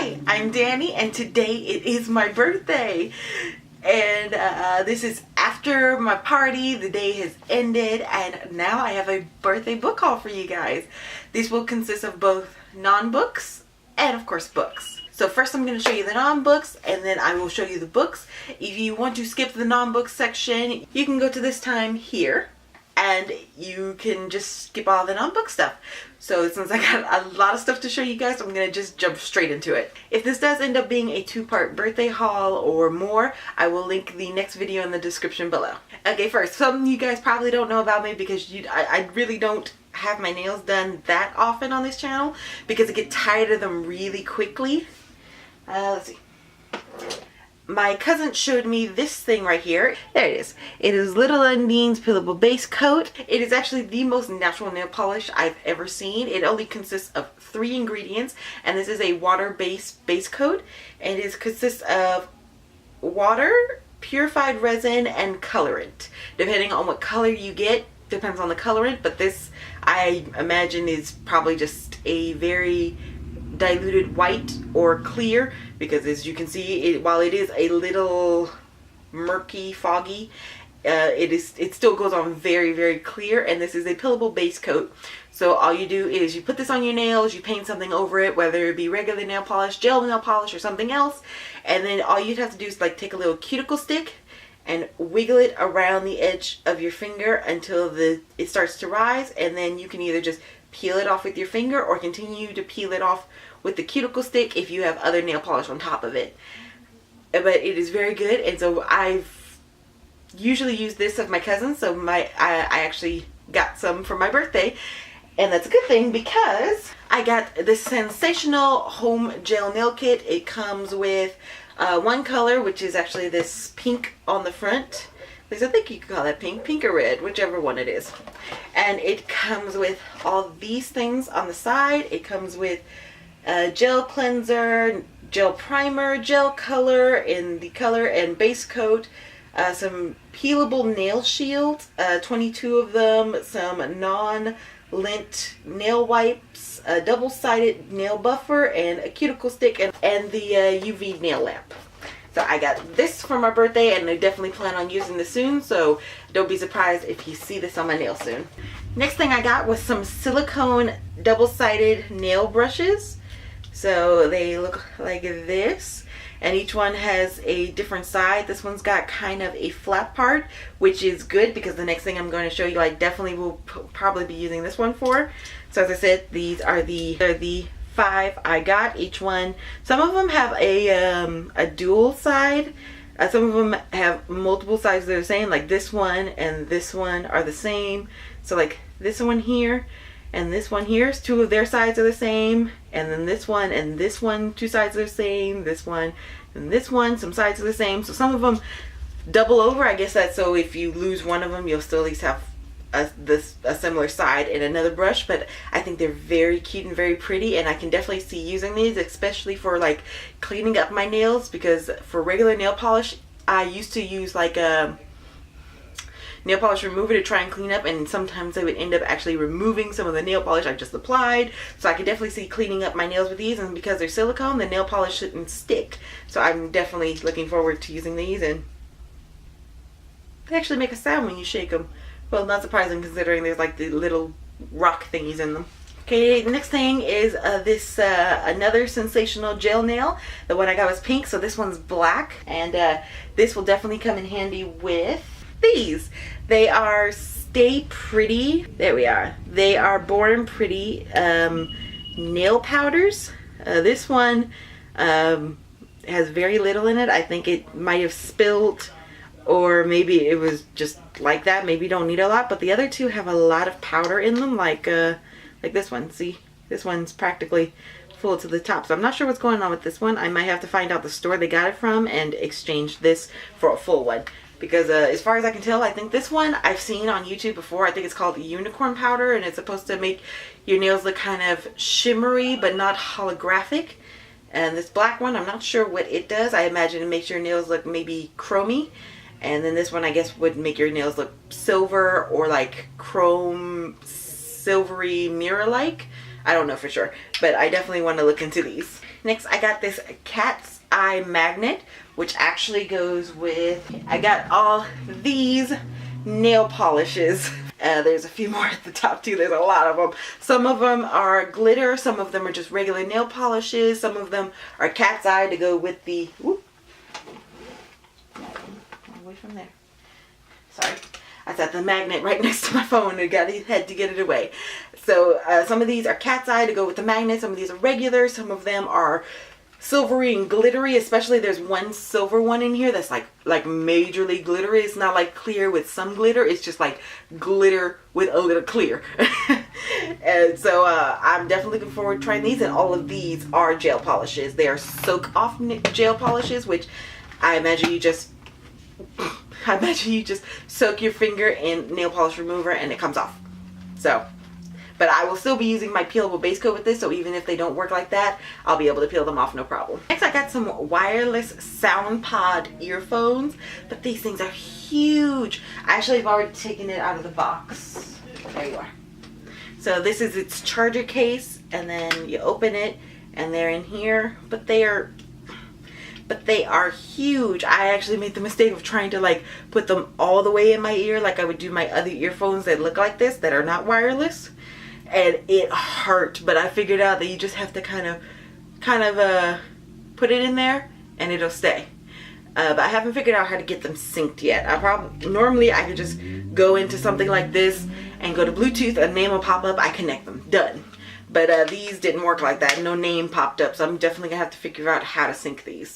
Hi, I'm Danny, and today it is my birthday. And this is after my party. The day has ended, and now I have a birthday book haul for you guys. This will consist of both non-books and, of course, books. So first I'm going to show you the non-books, and then I will show you the books. If you want to skip the non-book section, you can go to this time here, and you can just skip all the non-book stuff. So since I got a lot of stuff to show you guys, I'm going to just jump straight into it. If this does end up being a two-part birthday haul or more, I will link the next video in the description below. Okay, first, something you guys probably don't know about me because I really don't have my nails done that often on this channel because I get tired of them really quickly. Let's see. My cousin showed me this thing right here. There it is. It is Little Undine's Peelable Base Coat. It is actually the most natural nail polish I've ever seen. It only consists of 3 ingredients, and this is a water-based base coat. And it consists of water, purified resin, and colorant. Depending on what color you get, depends on the colorant, but this, I imagine, is probably just a very diluted white or clear, because as you can see, while it is a little murky, foggy, it still goes on very, very clear. And this is a peelable base coat. So all you do is you put this on your nails, you paint something over it, whether it be regular nail polish, gel nail polish, or something else, and then all you'd have to do is like take a little cuticle stick and wiggle it around the edge of your finger until it starts to rise, and then you can either just peel it off with your finger or continue to peel it off with the cuticle stick if you have other nail polish on top of it. But it is very good, and so I've usually used this of my cousin, so I actually got some for my birthday, and that's a good thing because I got this sensational home gel nail kit. It comes with one color, which is actually this pink on the front. At least I think you can call that pink or red, whichever one it is. And it comes with all these things on the side. It comes with gel cleanser, gel primer, gel color in the color and base coat, some peelable nail shields, 22 of them, some non-lint nail wipes, a double-sided nail buffer, and a cuticle stick, and the UV nail lamp. So I got this for my birthday, and I definitely plan on using this soon, so don't be surprised if you see this on my nails soon. Next thing I got was some silicone double-sided nail brushes. So they look like this, and each one has a different side. This one's got kind of a flat part, which is good because the next thing I'm going to show you, I definitely will probably be using this one for. So as I said, these are the 5 I got, each one. Some of them have a dual side. Some of them have multiple sides that are the same, like this one and this one are the same. So like this one here and this one here, 2 of their sides are the same, and then this one and this one, 2 sides are the same, this one and this one, some sides are the same. So some of them double over. I guess that's so if you lose one of them, you'll still at least have a similar side in another brush. But I think they're very cute and very pretty, and I can definitely see using these, especially for like cleaning up my nails, because for regular nail polish I used to use like a nail polish remover to try and clean up, and sometimes I would end up actually removing some of the nail polish I just applied. So I can definitely see cleaning up my nails with these, and because they're silicone, the nail polish shouldn't stick. So I'm definitely looking forward to using these, and they actually make a sound when you shake them. Well, not surprising considering there's like the little rock thingies in them. Okay, next thing is this another sensational gel nail. The one I got was pink, so this one's black, and this will definitely come in handy with these. They are Stay Pretty. There we are. They are Born Pretty nail powders. This one has very little in it. I think it might have spilled, or maybe it was just like that. Maybe you don't need a lot, but the other 2 have a lot of powder in them, like this one. See, this one's practically full to the top. So I'm not sure what's going on with this one. I might have to find out the store they got it from and exchange this for a full one, because as far as I can tell, I think this one I've seen on YouTube before. I think it's called unicorn powder, and it's supposed to make your nails look kind of shimmery but not holographic. And this black one, I'm not sure what it does. I imagine it makes your nails look maybe chromy. And then this one, I guess, would make your nails look silver or like chrome silvery mirror-like. I don't know for sure, but I definitely want to look into these. Next, I got this cat's eye magnet, which actually goes with, I got all these nail polishes. There's a few more at the top too. There's a lot of them. Some of them are glitter. Some of them are just regular nail polishes. Some of them are cat's eye to go with the, whoop, away from there. Sorry. I set the magnet right next to my phone and had to get it away. So some of these are cat's eye to go with the magnet. Some of these are regular. Some of them are silvery and glittery, especially there's one silver one in here that's like majorly glittery. It's not like clear with some glitter. It's just like glitter with a little clear. And so I'm definitely looking forward to trying these. And all of these are gel polishes. They are soak off gel polishes, which I imagine you just soak your finger in nail polish remover and it comes off. So, but I will still be using my peelable base coat with this, so even if they don't work like that, I'll be able to peel them off no problem. Next, I got some wireless SoundPod earphones, but these things are huge. I actually have already taken it out of the box. There you are. So this is its charger case, and then you open it, and they're in here, but they are huge. I actually made the mistake of trying to like put them all the way in my ear like I would do my other earphones that look like this, that are not wireless. And it hurt, but I figured out that you just have to kind of put it in there and it'll stay. But I haven't figured out how to get them synced yet. Normally I could just go into something like this and go to Bluetooth, a name will pop up, I connect them, done. But these didn't work like that. No name popped up, so I'm definitely gonna have to figure out how to sync these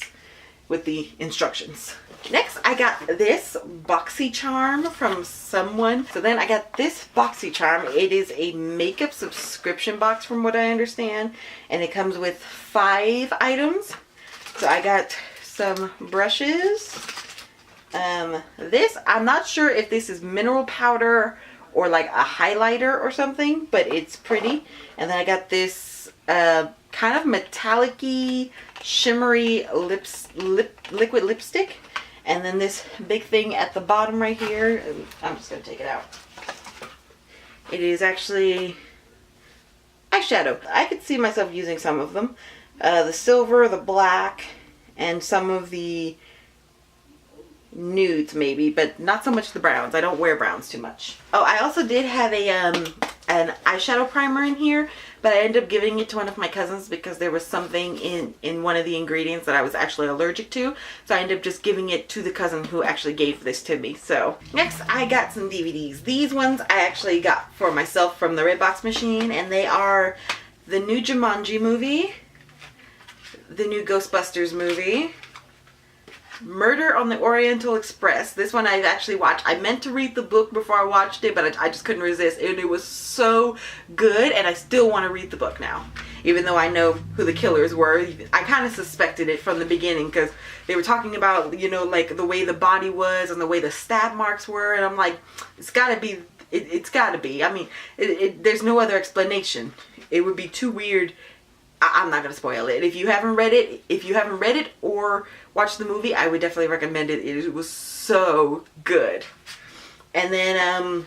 with the instructions. Next, I got this Boxy Charm from someone. So then I got this Boxy Charm. It is a makeup subscription box from what I understand. And it comes with 5 items. So I got some brushes. This, I'm not sure if this is mineral powder or like a highlighter or something, but it's pretty. And then I got this kind of metallic-y, shimmery liquid lipstick. And then this big thing at the bottom right here, I'm just going to take it out. It is actually eyeshadow. I could see myself using some of them. The silver, the black, and some of the nudes maybe, but not so much the browns. I don't wear browns too much. Oh, I also did have an eyeshadow primer in here, but I ended up giving it to one of my cousins because there was something in one of the ingredients that I was actually allergic to. So I ended up just giving it to the cousin who actually gave this to me. So next I got some DVDs. These ones I actually got for myself from the Redbox machine, and they are the new Jumanji movie, the new Ghostbusters movie, Murder on the Oriental Express. This one I've actually watched. I meant to read the book before I watched it, but I just couldn't resist. And it was so good, and I still want to read the book now. Even though I know who the killers were. I kind of suspected it from the beginning because they were talking about, you know, like the way the body was and the way the stab marks were. And I'm like, it's got to be. It's got to be. I mean, there's no other explanation. It would be too weird. I'm not going to spoil it. If you haven't read it or watched the movie, I would definitely recommend it. It was so good. And then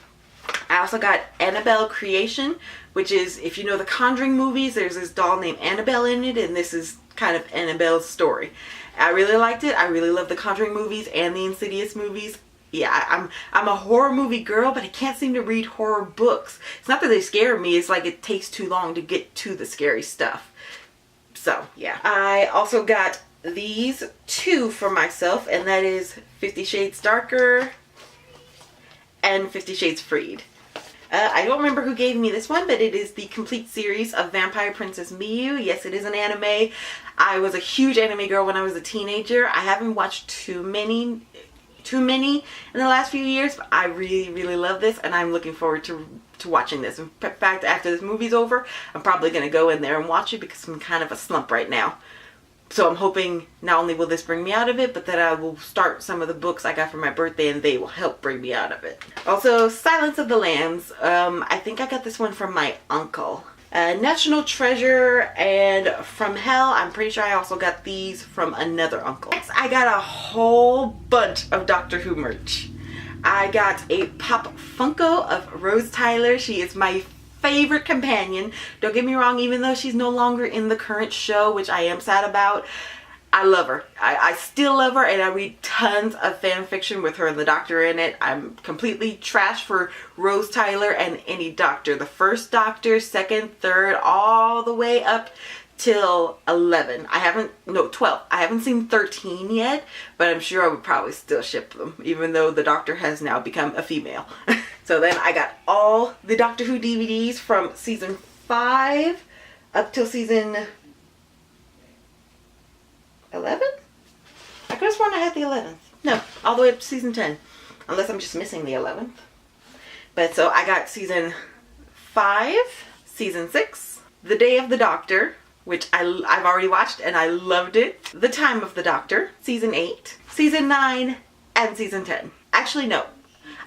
I also got Annabelle Creation, which is, if you know the Conjuring movies, there's this doll named Annabelle in it, and this is kind of Annabelle's story. I really liked it. I really love the Conjuring movies and the Insidious movies. Yeah, I'm a horror movie girl, but I can't seem to read horror books. It's not that they scare me, it's like it takes too long to get to the scary stuff. So, yeah. I also got these 2 for myself, and that is 50 Shades Darker and 50 Shades Freed. I don't remember who gave me this one, but it is the complete series of Vampire Princess Miyu. Yes, it is an anime. I was a huge anime girl when I was a teenager. I haven't watched too many in the last few years, but I really love this, and I'm looking forward to watching this. In fact, after this movie's over, I'm probably going to go in there and watch it because I'm kind of a slump right now. So I'm hoping not only will this bring me out of it, but that I will start some of the books I got for my birthday and they will help bring me out of it. Also, Silence of the Lambs. I think I got this one from my uncle. National Treasure and From Hell. I'm pretty sure I also got these from another uncle. Next, I got a whole bunch of Doctor Who merch. I got a Pop Funko of Rose Tyler. She is my favorite companion. Don't get me wrong, even though she's no longer in the current show, which I am sad about, I love her. I still love her, and I read tons of fan fiction with her and the Doctor in it. I'm completely trash for Rose Tyler and any Doctor. The first Doctor, second, third, all the way up till 11. 12. I haven't seen 13 yet, but I'm sure I would probably still ship them, even though the Doctor has now become a female. So then I got all the Doctor Who DVDs from season 5 up till season 11? I could have sworn I had the 11th. No, all the way up to season 10. Unless I'm just missing the 11th. But so I got season 5, season 6, The Day of the Doctor, which I've already watched and I loved it. The Time of the Doctor, season 8, season 9, and season 10. Actually, no.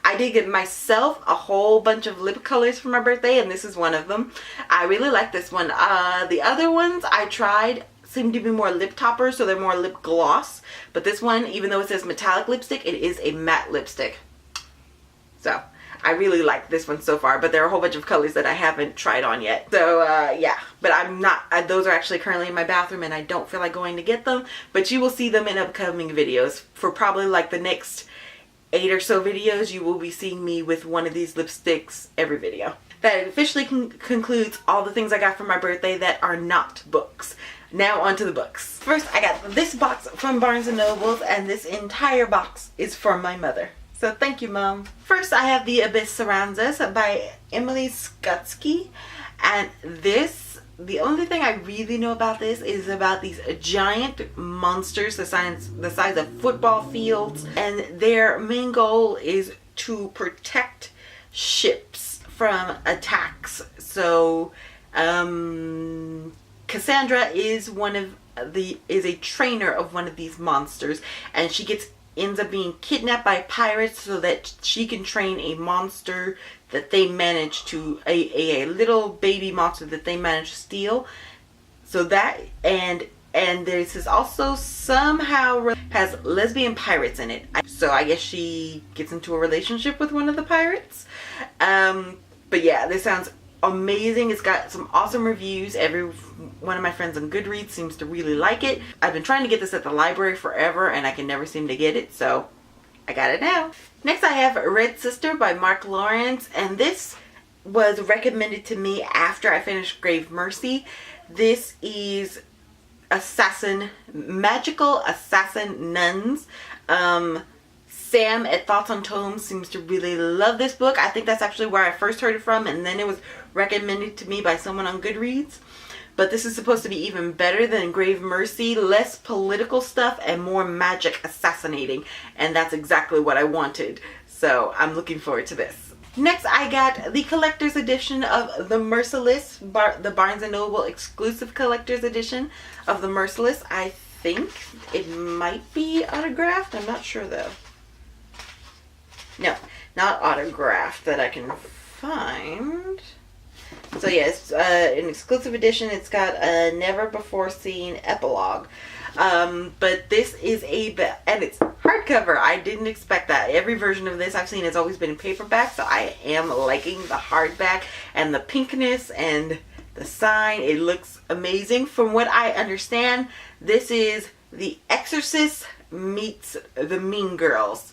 I did get myself a whole bunch of lip colors for my birthday, and this is one of them. I really like this one. The other ones I tried seem to be more lip toppers, so they're more lip gloss. But this one, even though it says metallic lipstick, it is a matte lipstick. So I really like this one so far, but there are a whole bunch of colors that I haven't tried on yet. So yeah, but I'm not, those are actually currently in my bathroom and I don't feel like going to get them, but you will see them in upcoming videos. For probably like the next 8 or so videos, you will be seeing me with one of these lipsticks every video. That officially concludes all the things I got for my birthday that are not books. Now onto the books. First, I got this box from Barnes & Noble, and this entire box is for my mother. So thank you, Mom. First, I have The Abyss Surrounds Us by Emily Skutsky. And this, the only thing I really know about this is about these giant monsters the size of football fields. And their main goal is to protect ships from attacks. So, Cassandra is a trainer of one of these monsters, and she ends up being kidnapped by pirates so that she can train a monster that they manage to a little baby monster that they manage to steal. So that and this is also somehow has lesbian pirates in it. So I guess she gets into a relationship with one of the pirates. But yeah, this sounds amazing. It's got some awesome reviews. Every one of my friends on Goodreads seems to really like it. I've been trying to get this at the library forever and I can never seem to get it, so I got it now. Next I have Red Sister by Mark Lawrence, and this was recommended to me after I finished Grave Mercy. This is magical assassin nuns. Sam at Thoughts on Tomes seems to really love this book. I think that's actually where I first heard it from, and then it was recommended to me by someone on Goodreads. But this is supposed to be even better than Grave Mercy. Less political stuff and more magic assassinating. And that's exactly what I wanted. So I'm looking forward to this. Next, I got the collector's edition of The Merciless. The Barnes & Noble exclusive collector's edition of The Merciless. I think it might be autographed. I'm not sure though. No, not autographed that I can find. So yeah, it's an exclusive edition. It's got a never before seen epilogue. But this is and it's hardcover. I didn't expect that. Every version of this I've seen has always been in paperback, so I am liking the hardback and the pinkness and the sign. It looks amazing. From what I understand, this is The Exorcist meets The Mean Girls.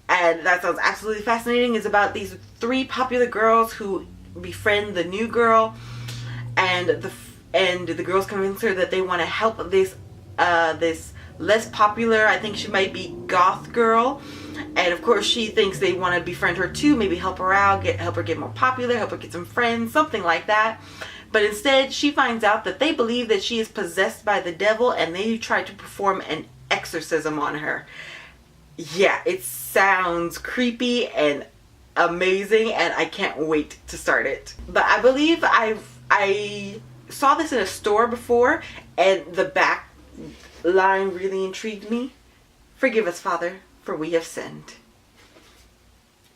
And that sounds absolutely fascinating. It's about these 3 popular girls who befriend the new girl, and the girls convince her that they want to help this less popular, I think she might be goth girl, and of course she thinks they want to befriend her too, maybe help her out, help her get more popular, help her get some friends, something like that. But instead she finds out that they believe that she is possessed by the devil, and they try to perform an exorcism on her. Yeah, it sounds creepy and amazing, and I can't wait to start it. But I believe I saw this in a store before, and the back line really intrigued me. Forgive us, Father, for we have sinned.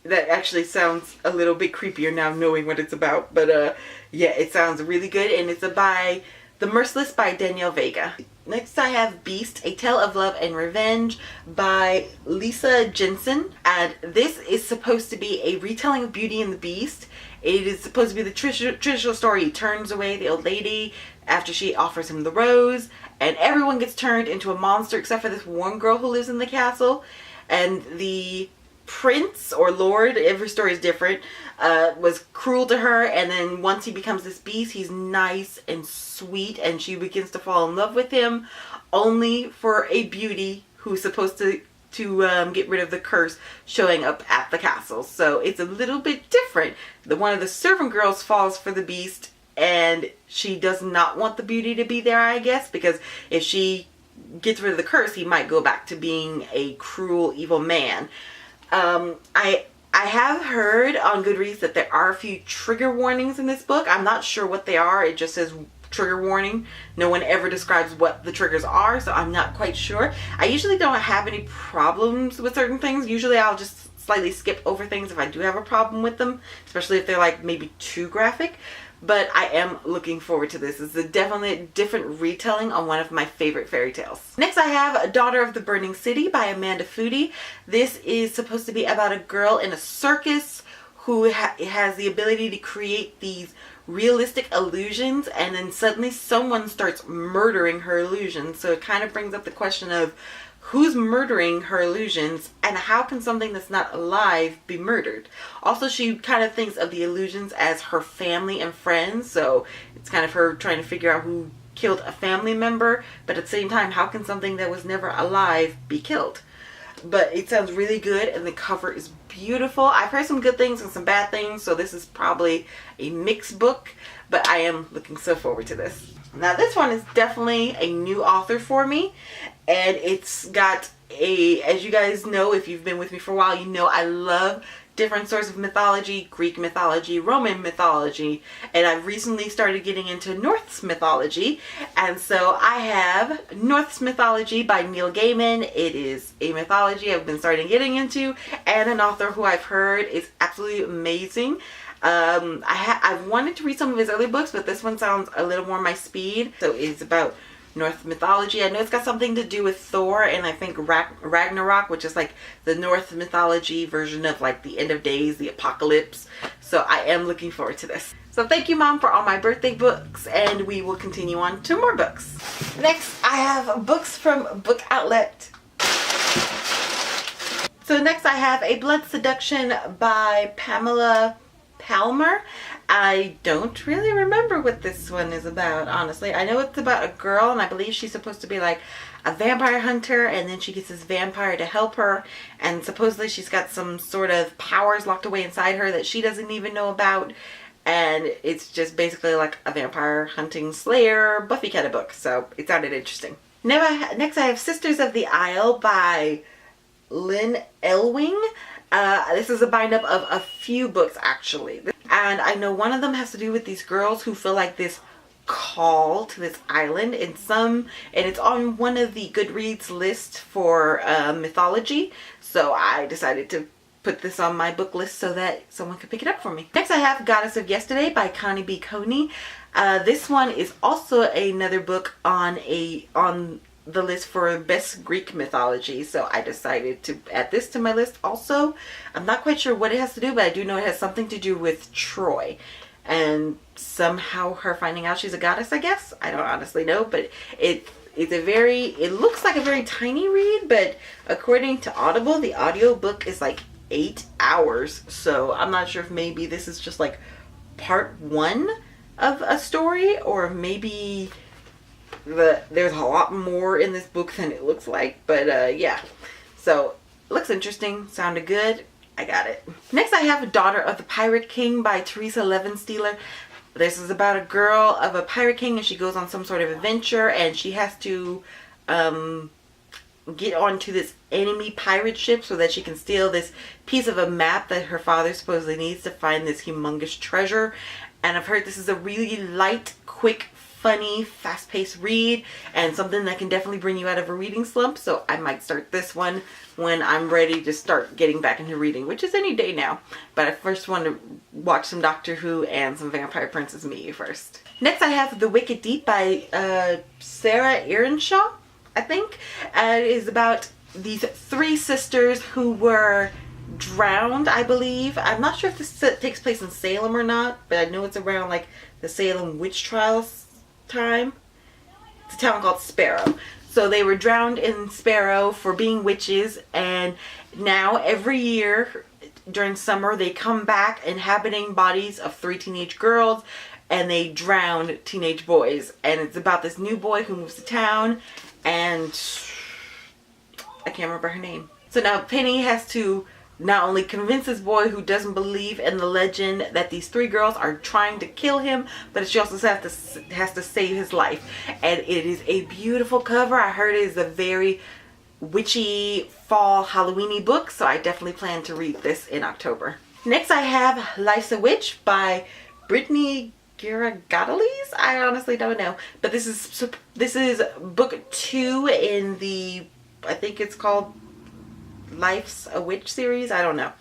That actually sounds a little bit creepier now knowing what it's about, but yeah, it sounds really good, and it's by The Merciless by Danielle Vega. Next I have Beast, A Tale of Love and Revenge by Lisa Jensen. And this is supposed to be a retelling of Beauty and the Beast. It is supposed to be the traditional story. He turns away the old lady after she offers him the rose, and everyone gets turned into a monster except for this one girl who lives in the castle. And the prince or lord, every story is different, was cruel to her, and then once he becomes this beast, he's nice and sweet, and she begins to fall in love with him, only for a beauty who's supposed to get rid of the curse showing up at the castle. So it's a little bit different. One of the servant girls falls for the beast, and she does not want the beauty to be there, I guess, because if she gets rid of the curse, he might go back to being a cruel, evil man. I have heard on Goodreads that there are a few trigger warnings in this book. I'm not sure what they are. It just says trigger warning. No one ever describes what the triggers are, so I'm not quite sure. I usually don't have any problems with certain things. Usually I'll just slightly skip over things if I do have a problem with them, especially if they're like maybe too graphic. But I am looking forward to this. It's definitely a different retelling on one of my favorite fairy tales. Next I have Daughter of the Burning City by Amanda Foody. This is supposed to be about a girl in a circus who has the ability to create these realistic illusions, and then suddenly someone starts murdering her illusions. So it kind of brings up the question of who's murdering her illusions, and how can something that's not alive be murdered? Also, she kind of thinks of the illusions as her family and friends, so it's kind of her trying to figure out who killed a family member, but at the same time, how can something that was never alive be killed? But it sounds really good, and the cover is beautiful. I've heard some good things and some bad things, so this is probably a mixed book, but I am looking so forward to this. Now this one is definitely a new author for me, and it's got as you guys know, if you've been with me for a while, you know I love different sorts of mythology, Greek mythology, Roman mythology, and I've recently started getting into Norse mythology, and so I have Norse mythology by Neil Gaiman. It is a mythology I've been starting getting into, and an author who I've heard is absolutely amazing. I've wanted to read some of his early books, but this one sounds a little more my speed. So it's about Norse mythology. I know it's got something to do with Thor, and I think Ragnarok, which is like the Norse mythology version of like the end of days, the apocalypse. So I am looking forward to this. So thank you, Mom, for all my birthday books, and we will continue on to more books. Next, I have books from Book Outlet. So next I have A Blood Seduction by Pamela Palmer. I don't really remember what this one is about, honestly. I know it's about a girl, and I believe she's supposed to be like a vampire hunter, and then she gets this vampire to help her, and supposedly she's got some sort of powers locked away inside her that she doesn't even know about, and it's just basically like a vampire hunting slayer Buffy kind of book, so it sounded interesting. Next I have Sisters of the Isle by Lynn Elwing. This is a bind-up of a few books, actually. And I know one of them has to do with these girls who feel like this call to this island, and it's on one of the Goodreads list for mythology. So I decided to put this on my book list so that someone could pick it up for me. Next I have Goddess of Yesterday by Connie B. Coney. This one is also another book on the list for best Greek mythology, so I decided to add this to my list also. I'm not quite sure what it has to do, but I do know it has something to do with Troy, and somehow her finding out she's a goddess, I guess. I don't honestly know, but it looks like a very tiny read, but according to Audible, the audiobook is like 8 hours, so I'm not sure if maybe this is just like part 1 of a story, or maybe there's a lot more in this book than it looks like, but yeah, so looks interesting, sounded good, I got it. Next I have Daughter of the Pirate King by Teresa Levensteeler. This is about a girl of a pirate king, and she goes on some sort of adventure, and she has to get onto this enemy pirate ship so that she can steal this piece of a map that her father supposedly needs to find this humongous treasure. And I've heard this is a really light, quick, funny, fast-paced read, and something that can definitely bring you out of a reading slump, so I might start this one when I'm ready to start getting back into reading, which is any day now. But I first want to watch some Doctor Who and some Vampire Princess meet you first. Next I have The Wicked Deep by Sarah Earnshaw, I think. It is about these 3 sisters who were drowned, I believe. I'm not sure if this takes place in Salem or not, but I know it's around like the Salem witch trials time. It's a town called Sparrow. So they were drowned in Sparrow for being witches, and now every year during summer they come back inhabiting bodies of 3 teenage girls, and they drown teenage boys. And it's about this new boy who moves to town, and I can't remember her name. So now Penny has to not only convince this boy who doesn't believe in the legend that these 3 girls are trying to kill him, but she also has to save his life. And it is a beautiful cover. I heard it is a very witchy fall Halloweeny book, so I definitely plan to read this in October. Next I have Life's a Witch by Brithday. I honestly don't know, but this is book 2 in the, I think it's called Life's a Witch series. I don't know,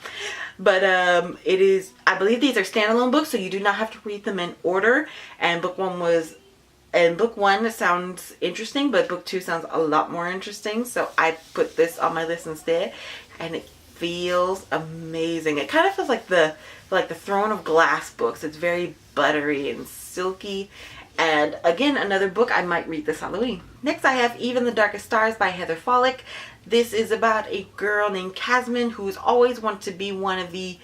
but it is, I believe these are standalone books, so you do not have to read them in order. And book 1 sounds interesting, but book 2 sounds a lot more interesting, so I put this on my list instead. And it feels amazing. It kind of feels like the Throne of Glass books. It's very buttery and silky. And again, another book I might read this Halloween. Next I have Even the Darkest Stars by Heather Follick. This is about a girl named Casmin who's always wanted to be one of the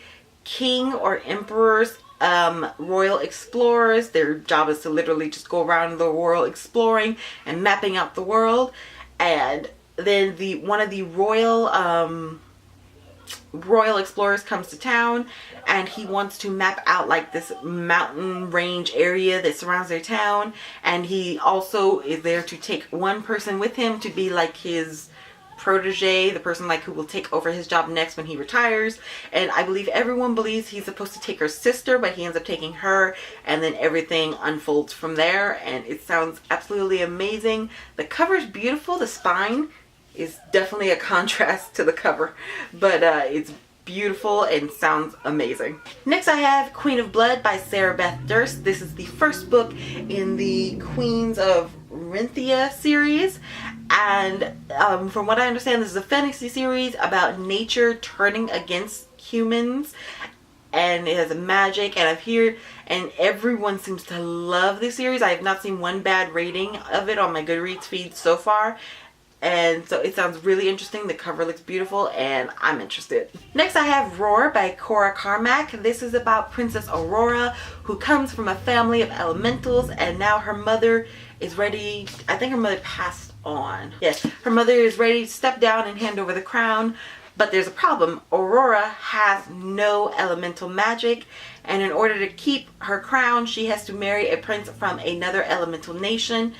king or emperor's royal explorers. Their job is to literally just go around the world exploring and mapping out the world. And then one of the royal explorers comes to town, and he wants to map out like this mountain range area that surrounds their town. And he also is there to take one person with him to be like his protege, the person like who will take over his job next when he retires. And I believe everyone believes he's supposed to take her sister, but he ends up taking her, and then everything unfolds from there. And it sounds absolutely amazing. The cover is beautiful. The spine is definitely a contrast to the cover, but it's beautiful and sounds amazing. Next I have Queen of Blood by Sarah Beth Durst. This is the first book in the Queens of Rinthia series, and from what I understand, this is a fantasy series about nature turning against humans, and it has magic. And everyone seems to love this series. I have not seen one bad rating of it on my Goodreads feed so far. And so it sounds really interesting. The cover looks beautiful and I'm interested. Next I have Roar by Cora Carmack. This is about Princess Aurora, who comes from a family of elementals, and now her mother is ready. I think her mother passed on. Yes, her mother is ready to step down and hand over the crown. But there's a problem. Aurora has no elemental magic, and in order to keep her crown, she has to marry a prince from another elemental nation.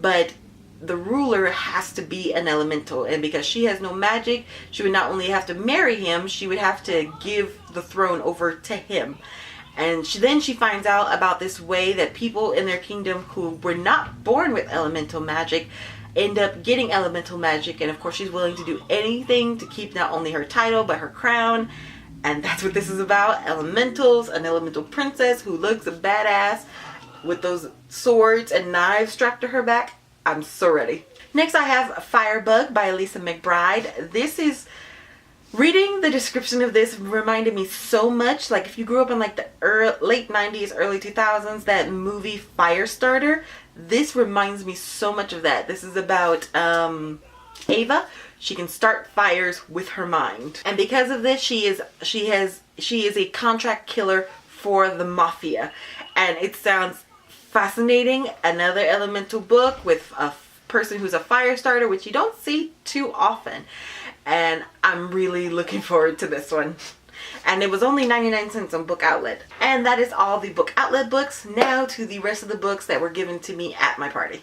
But the ruler has to be an elemental, and because she has no magic, she would not only have to marry him, she would have to give the throne over to him. And then she finds out about this way that people in their kingdom who were not born with elemental magic end up getting elemental magic, and of course she's willing to do anything to keep not only her title but her crown. And that's what this is about. Elementals, an elemental princess who looks a badass with those swords and knives strapped to her back. I'm so ready. Next I have Firebug by Lisa McBride. This is, reading the description of this reminded me so much, like if you grew up in like the late 90s, early 2000s, that movie Firestarter, this reminds me so much of that. This is about Ava. She can start fires with her mind. And because of this, she is a contract killer for the mafia. And it sounds fascinating. Another elemental book with a person who's a fire starter, which you don't see too often. And I'm really looking forward to this one. And it was only 99 cents on Book Outlet. And that is all the Book Outlet books. Now to the rest of the books that were given to me at my party.